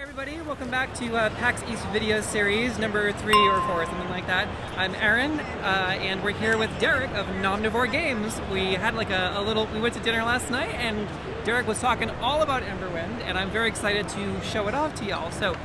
Everybody, welcome back to PAX East video series number 3 or 4, something like that. I'm Aaron, and we're here with Derek of Nomnivore Games. We had like we went to dinner last night, and Derek was talking all about Emberwind, and I'm very excited to show it off to y'all. So,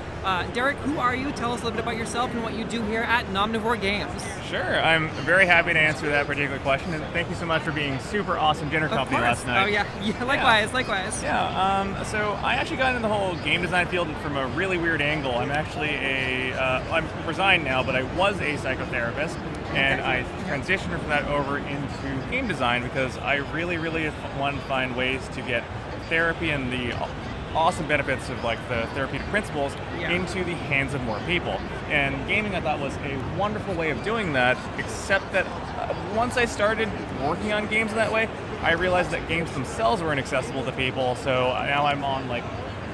Derek, who are you? Tell us a little bit about yourself and what you do here at Nomnivore Games. Sure, I'm very happy to answer that particular question, and thank you so much for being super awesome dinner company last night. Oh yeah, likewise. Yeah, so I actually got into the whole game design field from a really weird angle. I'm actually I'm resigned now, but I was a psychotherapist, and I transitioned from that over into game design because I really want to find ways to get therapy and the awesome benefits of like the therapeutic principles into the hands of more people. And gaming, I thought, was a wonderful way of doing that, except that once I started working on games that way, I realized that games themselves weren't accessible to people, so now I'm on like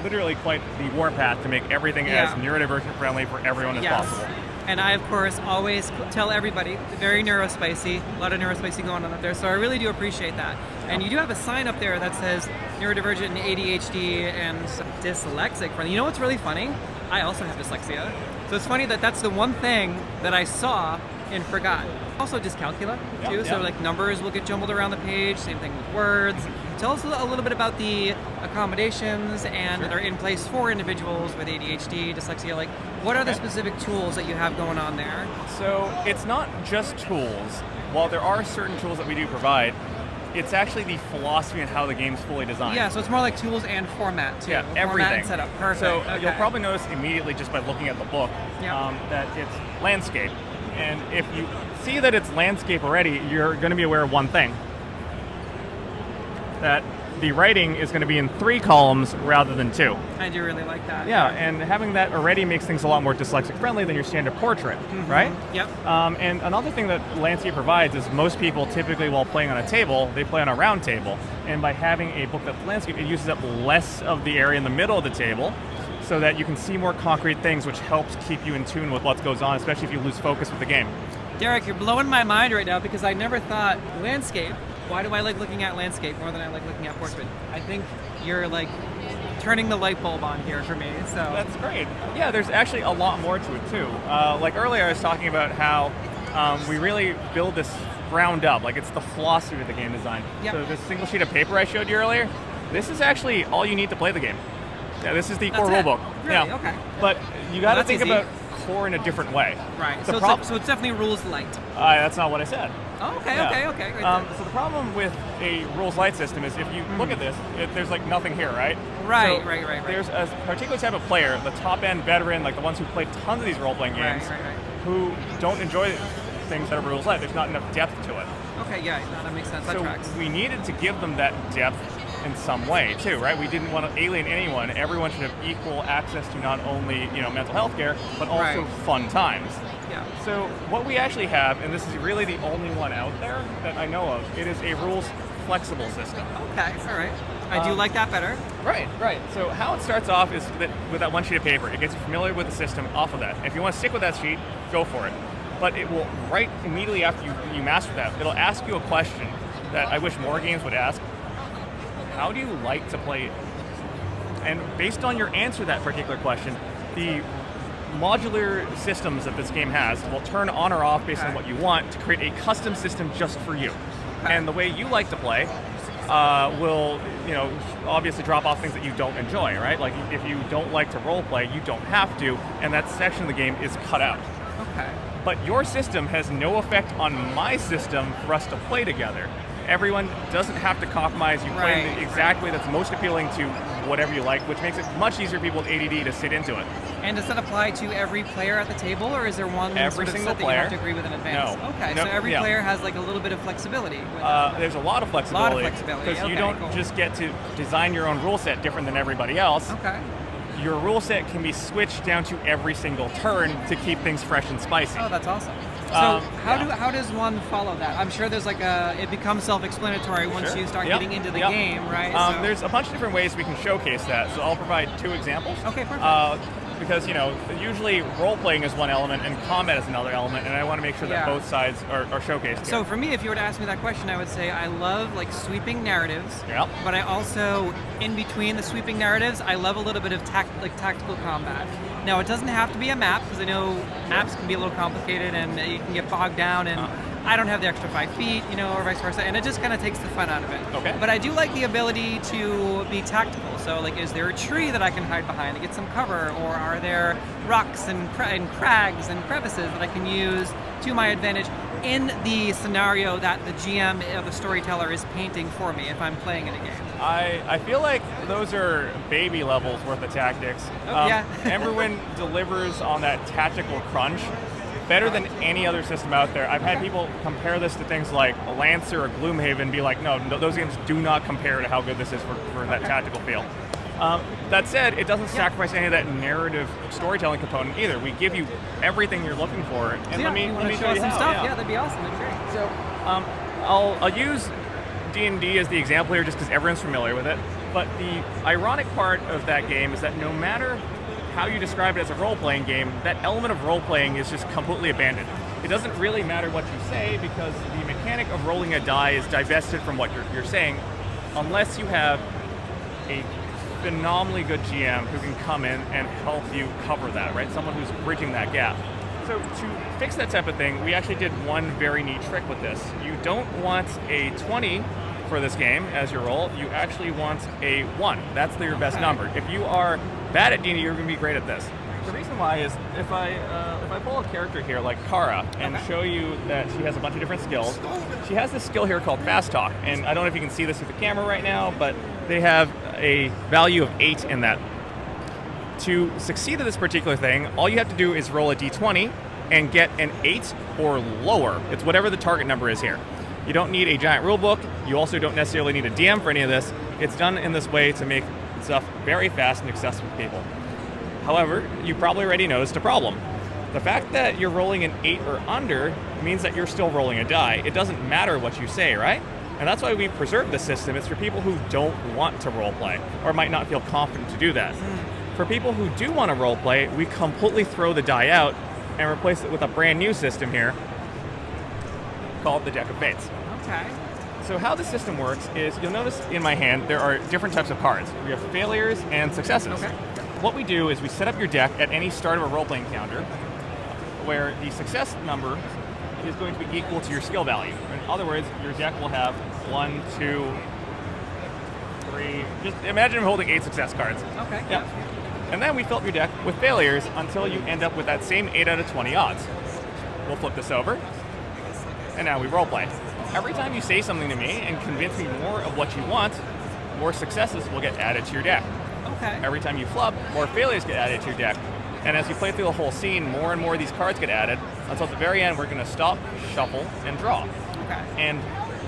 literally quite the warpath to make everything as neurodivergent friendly for everyone as possible. And I, of course, always tell everybody, very neurospicy, a lot of neurospicy going on up there, so I really do appreciate that. And you do have a sign up there that says neurodivergent and ADHD and dyslexic friendly. You know what's really funny? I also have dyslexia. So it's funny that that's the one thing that I saw and forgot. Also dyscalculia, too, so like numbers will get jumbled around the page, same thing with words. Tell us a little bit about the accommodations and that are in place for individuals with ADHD, dyslexia. Like, what are the specific tools that you have going on there? So it's not just tools. While there are certain tools that we do provide, it's actually the philosophy and how the game's fully designed. Yeah, so it's more like tools and format, too. Yeah, everything. Format and setup, perfect. So you'll probably notice immediately just by looking at the book that it's landscape. And if you see that it's landscape already, you're going to be aware of one thing. That the writing is going to be in 3 columns rather than 2. I do really like that. Yeah, and having that already makes things a lot more dyslexic friendly than your standard portrait, right? Yep. And another thing that landscape provides is most people typically, while playing on a table, they play on a round table. And by having a book that's landscape, it uses up less of the area in the middle of the table, so that you can see more concrete things, which helps keep you in tune with what goes on, especially if you lose focus with the game. Derek, you're blowing my mind right now because I never thought landscape. Why do I like looking at landscape more than I like looking at portrait? I think you're like turning the light bulb on here for me. So that's great. Yeah, there's actually a lot more to it too. Like earlier, I was talking about how we really build this ground up. Like it's the philosophy of the game design. Yep. So this single sheet of paper I showed you earlier, this is actually all you need to play the game. Yeah, this is the core rulebook. Really? Yeah. Okay. But you got to think easy. about core in a different way. Right. So it's definitely rules light. That's not what I said. Oh, okay. Right so the problem with a rules light system is if you look at this, there's like nothing here, right? Right. There's a particular type of player, the top end veteran, like the ones who play tons of these role playing games, who don't enjoy things that are rules light. There's not enough depth to it. Okay. Yeah. No, that makes sense. That tracks. We needed to give them that depth in some way too, right? We didn't want to alienate anyone. Everyone should have equal access to not only mental health care, but also fun times. Yeah. So what we actually have, and this is really the only one out there that I know of, it is a rules flexible system. Okay, all right. I do like that better. Right. So how it starts off is that with that one sheet of paper, it gets you familiar with the system off of that. If you want to stick with that sheet, go for it. But it will, right immediately after you master that, it'll ask you a question that I wish more games would ask. How do you like to play it? And based on your answer to that particular question, the modular systems that this game has will turn on or off based on what you want to create a custom system just for you. And the way you like to play will, obviously drop off things that you don't enjoy, right? Like if you don't like to role play, you don't have to, and that section of the game is cut out. Okay. But your system has no effect on my system for us to play together. Everyone doesn't have to compromise. You play in the exact way that's most appealing to whatever you like, which makes it much easier for people with ADD to sit into it. And does that apply to every player at the table, or is there one every sort of single set player that you have to agree with in advance? No. Okay, so every player has like a little bit of flexibility. There's a lot of flexibility. Because you don't just get to design your own rule set different than everybody else. Okay. Your rule set can be switched down to every single turn to keep things fresh and spicy. Oh, that's awesome. So how does one follow that? I'm sure there's like it becomes self-explanatory once you start getting into the game, right? There's a bunch of different ways we can showcase that. So I'll provide 2 examples. Okay, perfect. because, usually role-playing is one element and combat is another element, and I want to make sure that both sides are showcased. So for me, if you were to ask me that question, I would say I love like sweeping narratives, but I also, in between the sweeping narratives, I love a little bit of tactical combat. Now, it doesn't have to be a map, because I know maps can be a little complicated and you can get bogged down, and I don't have the extra 5 feet, or vice versa, and it just kind of takes the fun out of it. Okay. But I do like the ability to be tactical. So, like, is there a tree that I can hide behind to get some cover, or are there rocks and crags and crevices that I can use to my advantage in the scenario that the GM or the storyteller is painting for me if I'm playing in a game? I feel like those are baby levels worth of tactics. Emberwind delivers on that tactical crunch better than any other system out there. I've had people compare this to things like Lancer or Gloomhaven, be like, no, those games do not compare to how good this is for that tactical feel. That said, it doesn't sacrifice any of that narrative storytelling component either. We give you everything you're looking for. And let me show you some how. stuff. Yeah, that'd be awesome. That'd be great. So I'll use D&D as the example here just because everyone's familiar with it. But the ironic part of that game is that no matter how you describe it as a role-playing game, that element of role-playing is just completely abandoned. It doesn't really matter what you say because the mechanic of rolling a die is divested from what you're saying, unless you have a phenomenally good GM who can come in and help you cover that, right? Someone who's bridging that gap. So to fix that type of thing, we actually did one very neat trick with this. You don't want a 20 for this game as your roll, you actually want a 1. That's your best number. If you are bad at D&D, you're going to be great at this. The reason why is if I pull a character here like Kara and show you that she has a bunch of different skills, she has this skill here called Fast Talk, and I don't know if you can see this with the camera right now, but they have a value of 8 in that. To succeed at this particular thing, all you have to do is roll a d20 and get an 8 or lower. It's whatever the target number is here. You don't need a giant rule book. You also don't necessarily need a DM for any of this. It's done in this way to make stuff very fast and accessible to people. However, you probably already noticed a problem. The fact that you're rolling an 8 or under means that you're still rolling a die. It doesn't matter what you say, right? And that's why we preserved this system. It's for people who don't want to roleplay or might not feel confident to do that. For people who do want to roleplay, we completely throw the die out and replace it with a brand new system here called the Deck of Fates. Okay. So how the system works is, you'll notice in my hand there are different types of cards. We have failures and successes. Okay. What we do is we set up your deck at any start of a role-playing counter where the success number is going to be equal to your skill value. In other words, your deck will have 1, 2, 3, just imagine holding 8 success cards. Okay. Yep. And then we fill up your deck with failures until you end up with that same 8 out of 20 odds. We'll flip this over, and now we roleplay. Every time you say something to me and convince me more of what you want, more successes will get added to your deck. Okay. Every time you flub, more failures get added to your deck. And as you play through the whole scene, more and more of these cards get added, until at the very end we're going to stop, shuffle, and draw. Okay. And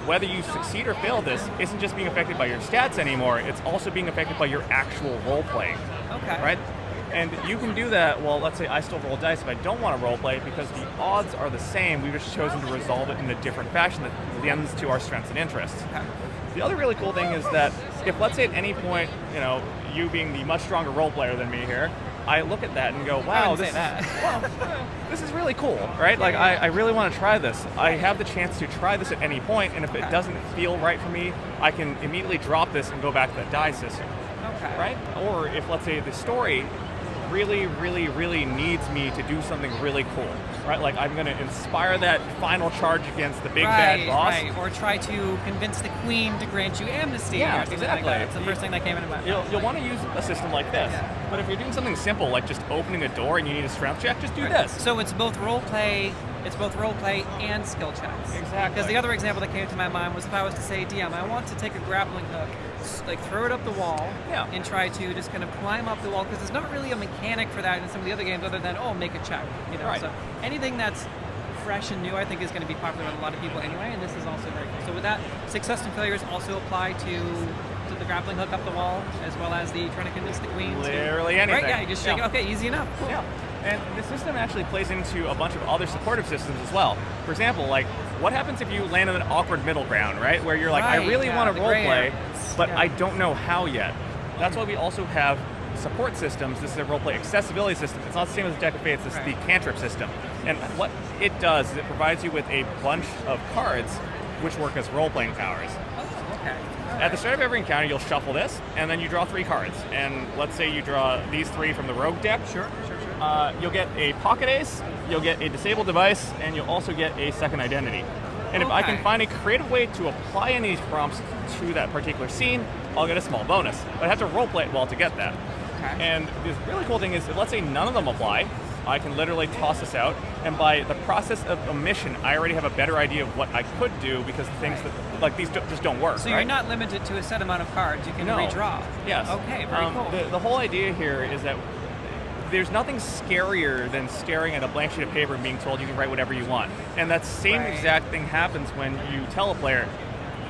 whether you succeed or fail this isn't just being affected by your stats anymore, it's also being affected by your actual role-playing. Okay. Right? And you can do that, well, let's say I still roll dice if I don't want to roleplay, because the odds are the same, we've just chosen to resolve it in a different fashion that lends to our strengths and interests. Okay. The other really cool thing is that if, let's say at any point, you being the much stronger role player than me here, I look at that and go, wow, this is really cool, right? Like, I really want to try this. I have the chance to try this at any point, and if it doesn't feel right for me, I can immediately drop this and go back to the die system, right? Or if, let's say, the story really, really, really needs me to do something really cool, right? Like, I'm going to inspire that final charge against the big bad boss. Right, or try to convince the queen to grant you amnesty. Yeah, or something exactly. like that. It's the first thing that came into my mind. You'll want to use a system like this. Yeah. But if you're doing something simple, like just opening a door and you need a strength check, just do this. So it's both role play and skill checks. Exactly. Because the other example that came to my mind was if I was to say, DM, I want to take a grappling hook, like throw it up the wall, and try to just kind of climb up the wall, because there's not really a mechanic for that in some of the other games other than, make a check. Right. So anything that's fresh and new, I think, is going to be popular with a lot of people anyway, and this is also very cool. So with that, success and failures also apply to the grappling hook up the wall, as well as the trying to convince the queen. Literally anything. Right, yeah, you just shake it. Okay, easy enough. Cool. Yeah. And the system actually plays into a bunch of other supportive systems as well. For example, like, what happens if you land in an awkward middle ground, right? Where you're like, I really want to roleplay, but I don't know how yet. That's why we also have support systems, this is a roleplay accessibility system. It's not the same as a deck of fate, it's the cantrip system. And what it does is it provides you with a bunch of cards which work as role-playing powers. Okay. At the start of every encounter, you'll shuffle this, and then you draw 3 cards. And let's say you draw these 3 from the rogue deck. Sure. You'll get a pocket ace, you'll get a disabled device, and you'll also get a second identity. And if I can find a creative way to apply any of these prompts to that particular scene, I'll get a small bonus. But I have to roleplay it well to get that. Okay. And the really cool thing is, if let's say none of them apply, I can literally toss this out, and by the process of omission, I already have a better idea of what I could do because the things that, like these just don't work. So you're not limited to a set amount of cards, you can redraw. Yes. Okay, very cool. The whole idea here is that there's nothing scarier than staring at a blank sheet of paper and being told you can write whatever you want. And that same exact thing happens when you tell a player,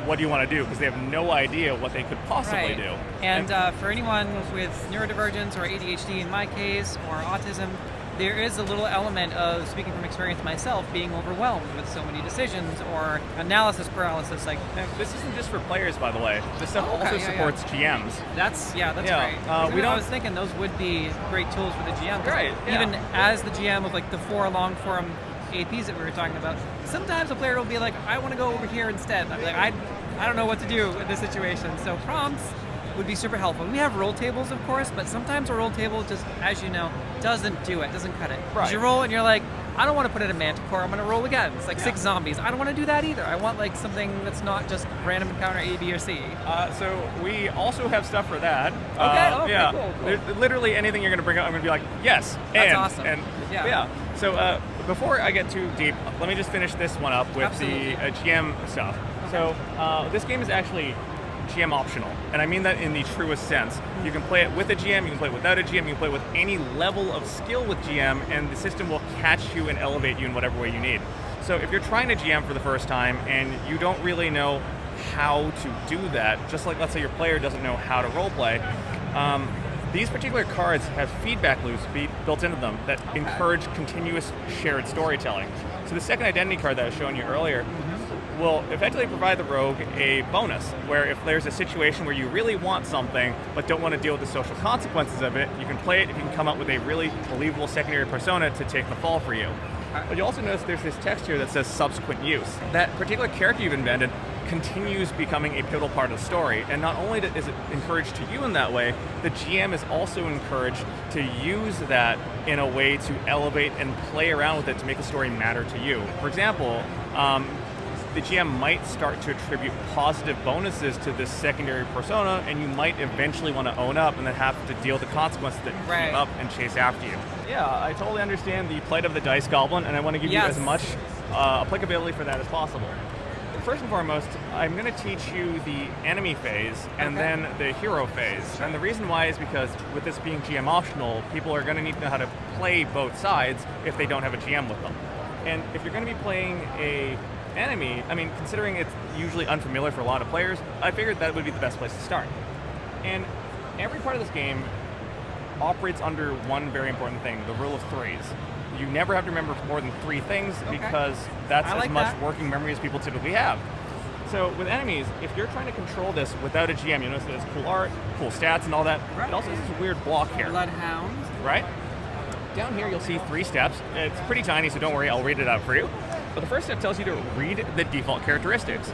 what do you want to do? Because they have no idea what they could possibly do. And for anyone with neurodivergence or ADHD in my case, or autism, there is a little element of, speaking from experience myself, being overwhelmed with so many decisions or analysis paralysis. Like this isn't just for players, by the way. This stuff also supports GMs. That's great. I was thinking those would be great tools for the GM. Right. Even as the GM of like the 4 long form APs that we were talking about, sometimes a player will be like, I want to go over here instead. I'll be like, I don't know what to do in this situation. So prompts would be super helpful. We have roll tables, of course, but sometimes a roll table just, as you know, doesn't do it, doesn't cut it. Right. You roll and you're like, I don't want to put in a Manticore, I'm going to roll again. It's like 6 zombies. I don't want to do that either. I want like something that's not just random encounter A, B, or C. So we also have stuff for that. Cool. Literally anything you're going to bring up, I'm going to be like, yes, that's awesome. And So before I get too deep, let me just finish this one up with the GM stuff. Okay. So this game is actually GM optional, and I mean that in the truest sense. You can play it with a GM, you can play it without a GM, you can play it with any level of skill with GM, and the system will catch you and elevate you in whatever way you need. So if you're trying to GM for the first time and you don't really know how to do that, just like let's say your player doesn't know how to roleplay, these particular cards have feedback loops built into them that encourage continuous shared storytelling. So the second identity card that I was showing you earlier will effectively provide the rogue a bonus, where if there's a situation where you really want something but don't want to deal with the social consequences of it, you can play it if you can come up with a really believable secondary persona to take the fall for you. But you also notice there's this text here that says subsequent use. That particular character you've invented continues becoming a pivotal part of the story, and not only is it encouraged to you in that way, the GM is also encouraged to use that in a way to elevate and play around with it to make the story matter to you. For example, the GM might start to attribute positive bonuses to this secondary persona, and you might eventually want to own up and then have to deal with the consequences that keep up and chase after you. Yeah, I totally understand the plight of the dice goblin, and I want to give you as much applicability for that as possible. First and foremost, I'm going to teach you the enemy phase and then the hero phase. And the reason why is because with this being GM optional, people are going to need to know how to play both sides if they don't have a GM with them. And if you're going to be playing a enemy, I mean, considering it's usually unfamiliar for a lot of players, I figured that would be the best place to start. And every part of this game operates under one very important thing, the rule of 3s. You never have to remember more than 3 things because that's as much working memory as people typically have. So with enemies, if you're trying to control this without a GM, you notice there's cool art, cool stats and all that. It also has this weird block here. Bloodhound. Right? Down here you'll see 3 steps. It's pretty tiny, so don't worry, I'll read it out for you. But the first step tells you to read the default characteristics.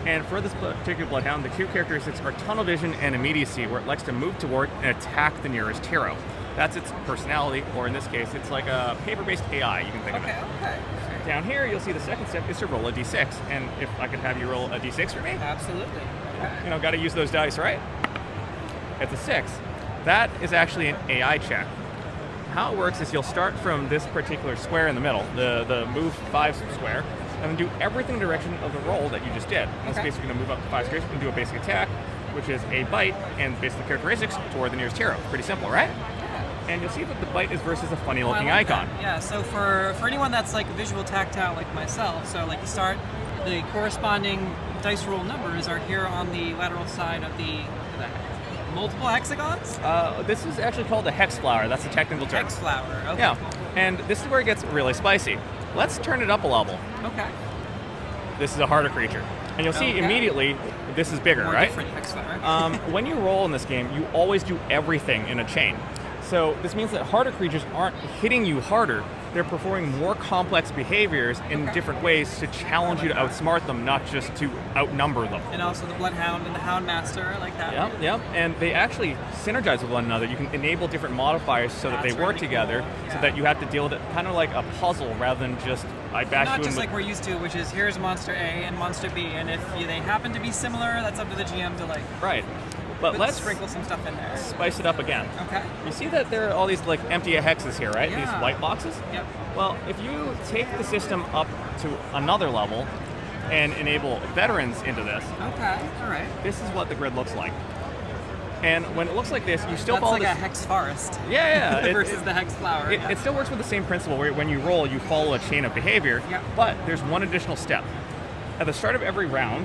And for this particular Bloodhound, the 2 characteristics are tunnel vision and immediacy, where it likes to move toward and attack the nearest hero. That's its personality, or in this case, it's like a paper-based AI, you can think of it. Down here, you'll see the second step is to roll a d6. And if I could have you roll a d6 for me? Absolutely. You know, got to use those dice, right? It's a 6. That is actually an AI check. How it works is you'll start from this particular square in the middle, the move 5 square, and then do everything in the direction of the roll that you just did. In this case, you're going to move up to 5 squares and do a basic attack, which is a bite, and basic characteristics toward the nearest hero. Pretty simple, right? And you'll see that the bite is versus a funny-looking icon. That. Yeah, so for anyone that's like visual tactile like myself, so like the corresponding dice roll numbers are here on the lateral side of the multiple hexagons? This is actually called a hex flower. That's the technical term. Hex flower, okay. Yeah, and this is where it gets really spicy. Let's turn it up a level. Okay. This is a harder creature. And you'll see Okay. immediately this is bigger, More right? different hex flower. When you roll in this game, you always do everything in a chain. So this means that harder creatures aren't hitting you harder. They're performing more complex behaviors in different ways to challenge you to outsmart them, not just to outnumber them. And also the Bloodhound and the Houndmaster, I like that. Yep. And they actually synergize with one another. You can enable different modifiers so that they That's work really together, cool. so Yeah. that you have to deal with it kind of like a puzzle rather than just I bash Not you just in like we're used to, which is here's monster A and monster B, and if they happen to be similar, that's up to the GM to like right. But let's sprinkle some stuff in there. spice it up again. Okay. You see that there are all these like empty hexes here, right? Yeah. These white boxes? Yep. Well, if you take the system up to another level and enable veterans into this, Okay. All right. this is what the grid looks like. And when it looks like this, you still That's follow like this. a hex forest. Yeah. versus the hex flower. It still works with the same principle where when you roll, you follow a chain of behavior, Yep. but there's one additional step. At the start of every round,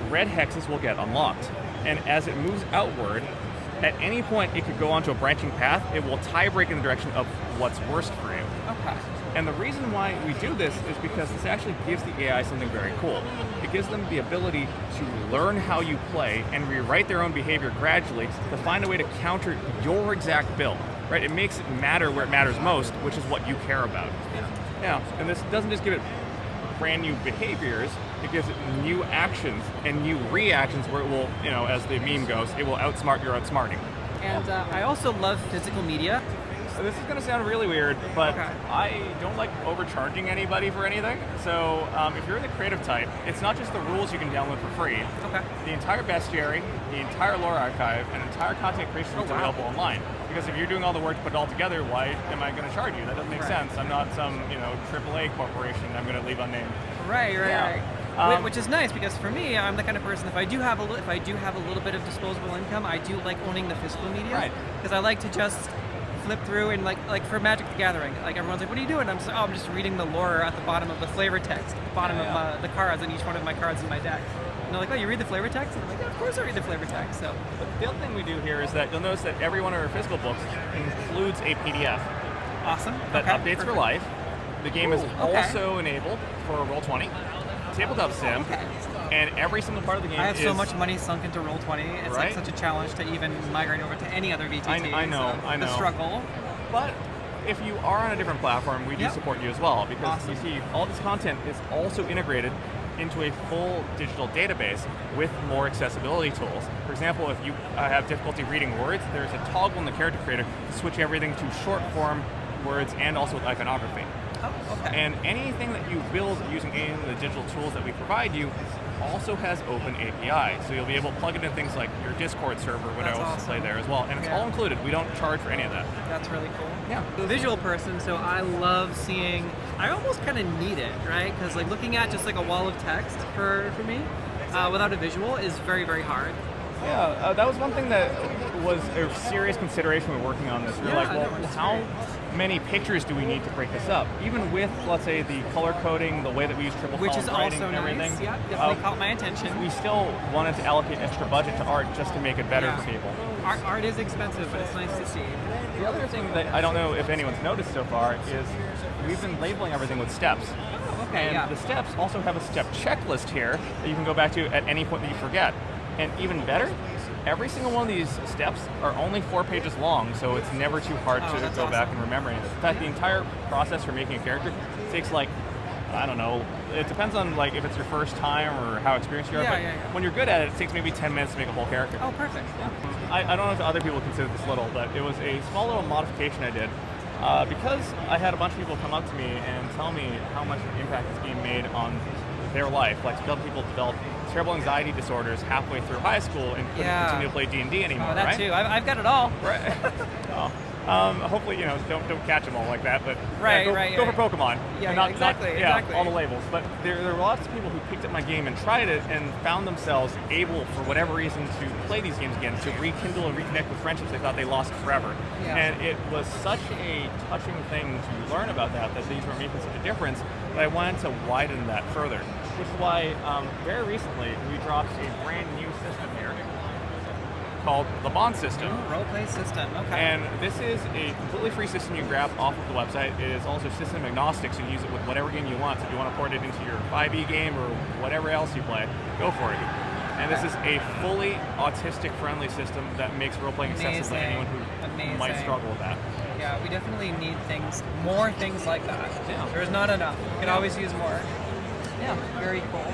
red hexes will get unlocked. And as it moves outward, at any point it could go onto a branching path, it will tie break in the direction of what's worst for you. Okay. And the reason why we do this is because this actually gives the AI something very cool. It gives them the ability to learn how you play and rewrite their own behavior gradually to find a way to counter your exact build. Right? It makes it matter where it matters most, which is what you care about. Yeah. And this doesn't just give it brand new behaviors, it gives it new actions and new reactions where it will, as the meme goes, it will outsmart your outsmarting. And I also love physical media. So this is going to sound really weird, but Okay. I don't like overcharging anybody for anything. So if you're the creative type, it's not just the rules you can download for free. Okay. The entire bestiary, the entire lore archive, and entire content creation is wow. available online. Because if you're doing all the work to put it all together, why am I going to charge you? That doesn't make Right. sense. I'm not some AAA corporation I'm going to leave unnamed. Right. Yeah. Which is nice because for me, I'm the kind of person if I do have a little bit of disposable income, I do like owning the physical media. Right. Because I like to just flip through and like for Magic the Gathering, like everyone's like, "What are you doing?" I'm just, I'm just reading the lore at the bottom of the flavor text, at the bottom of the cards on each one of my cards in my deck. And they're like, "Oh, you read the flavor text?" And I'm like, "Yeah, of course I read the flavor text." So. But the other thing we do here is that you'll notice that every one of our physical books includes a PDF Awesome. that Okay, updates for perfect. life. The game is okay. also enabled for Roll20, Tabletop Sim, Okay. and every single part of the game I have is... so much money sunk into Roll20. It's Right? like such a challenge to even migrate over to any other VTT. I know, so I know. The struggle. But if you are on a different platform, we do Yep. support you as well, because Awesome. you see, all this content is also integrated into a full digital database with more accessibility tools. For example, if you have difficulty reading words, there's a toggle in the character creator to switch everything to short form words and also with iconography. Oh, okay. And anything that you build using any of the digital tools that we provide you also has open API. So you'll be able to plug it into things like your Discord server, which I That's also awesome. play there as well. And it's Yeah. all included. We don't charge for any of that. That's really cool. Yeah. I'm a visual person, so I love seeing. I almost kind of need it, right? Because like looking at just like a wall of text for me without a visual is very, very hard. Yeah, that was one thing that was a serious consideration when working on this. We were Yeah, like, I well, know, it's how great. many pictures do we need to break this up? Even with, let's say, the color coding, the way that we use triple Which column is writing also and everything. nice. Yeah, definitely caught my attention. We still wanted to allocate extra budget to art just to make it better Yeah. for people. Art is expensive, but it's nice to see. The other thing that I don't know if anyone's noticed so far is we've been labeling everything with steps. Oh, okay, And yeah. the steps also have a step checklist here that you can go back to at any point that you forget. And even better, every single one of these steps are only 4 pages long, so it's never too hard Oh, to that's go back awesome. and remember anything. In fact, the entire process for making a character takes like, I don't know, it depends on like if it's your first time or how experienced you are, Yeah, but yeah, yeah. when you're good at it, it takes maybe 10 minutes to make a whole character. Oh, perfect. Yeah. I don't know if other people consider this little, but it was a small little modification I did. Because I had a bunch of people come up to me and tell me how much impact this game made on their life. Like some people developed terrible anxiety disorders halfway through high school and couldn't Yeah. continue to play D&D anymore, Oh, that right? too. I've got it all. Right. Oh. Hopefully, don't catch them all like that, but Right, go for Pokemon. Yeah, And yeah, exactly, yeah, exactly. all the labels. But there were lots of people who picked up my game and tried it and found themselves able, for whatever reason, to play these games again, to rekindle and reconnect with friendships they thought they lost forever. Yeah. And it was such a touching thing to learn about that these were making such a difference, that I wanted to widen that further. Which is why, very recently, we dropped a brand new system here called the Bond System. Ooh, role-play system, okay. And this is a completely free system you can grab off of the website. It is also system agnostic, so you can use it with whatever game you want. So if you want to port it into your 5e game or whatever else you play, go for it. And this is a fully autistic-friendly system that makes role-playing accessible to anyone who might struggle with that. Yeah, we definitely need more things like that. Yeah. There's not enough. We could always use more. Yeah, very cool.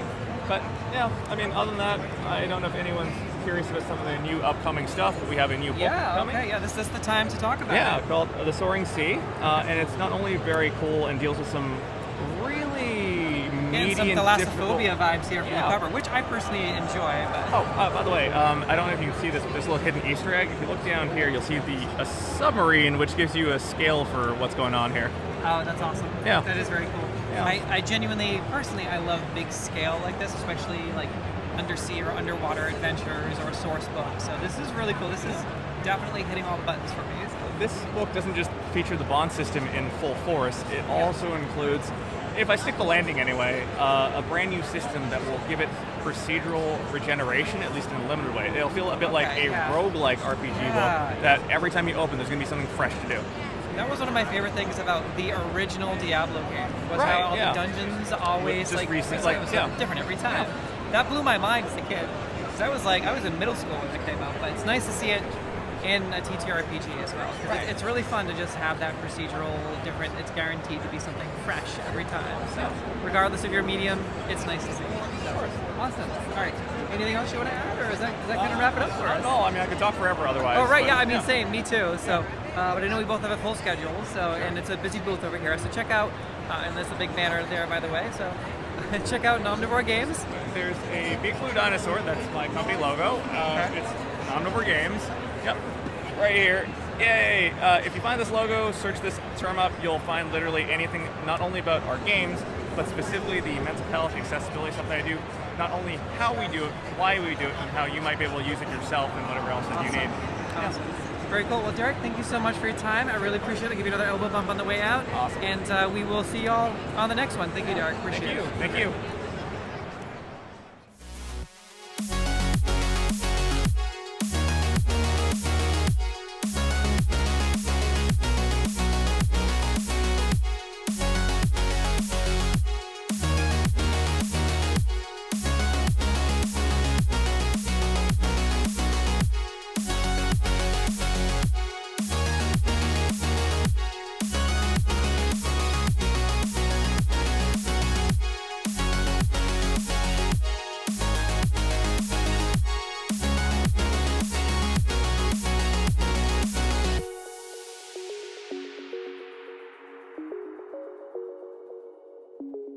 But yeah, I mean, other than that, I don't know if anyone's curious about some of the new upcoming stuff, but we have a new book coming. Okay, yeah, this is the time to talk about it. Yeah, called The Soaring Sea, and it's not only very cool and deals with some really meaty some and thalassophobia vibes here from Yeah. the cover, which I personally enjoy. But Oh, by the way, I don't know if you can see this, but there's a little hidden Easter egg. If you look down here, you'll see a submarine, which gives you a scale for what's going on here. oh, that's awesome. Yeah. That is very cool. Yeah. I genuinely, personally, I love big scale like this, especially like undersea or underwater adventures or source books. So this is really cool. This is definitely hitting all the buttons for me. This book doesn't just feature the Bond system in full force, it also includes, if I stick the landing anyway, a brand new system that will give it procedural regeneration, at least in a limited way. It'll feel a bit like a roguelike RPG book that every time you open, there's going to be something fresh to do. That was one of my favorite things about the original Diablo game, was how all the dungeons always Just reset, it was different every time. That blew my mind as a kid. 'Cause I was in middle school when it came out, but it's nice to see it in a TTRPG as well. 'Cause it's really fun to just have that procedural different, it's guaranteed to be something fresh every time. So regardless of your medium, it's nice to see. So, awesome. All right. Anything else you want to add, or is that going to wrap it up for us? No, I mean, I could talk forever otherwise. Oh, right, but, yeah, I mean, same, me too. So, but I know we both have a full schedule, so, and it's a busy booth over here. So check out, and there's a big banner there, by the way. So check out Nomnivore Games. There's a big blue dinosaur, that's my company logo. It's Nomnivore Games. Yep, right here. Yay! If you find this logo, search this term up, you'll find literally anything, not only about our games, but specifically the mental health, accessibility stuff that I do. Not only how we do it, why we do it, and how you might be able to use it yourself and whatever else that you need. Awesome. Very cool. Well, Derek, thank you so much for your time. I really appreciate it. I'll give you another elbow bump on the way out. Awesome. And we will see y'all on the next one. Thank you, Derek. Appreciate it. Thank you. You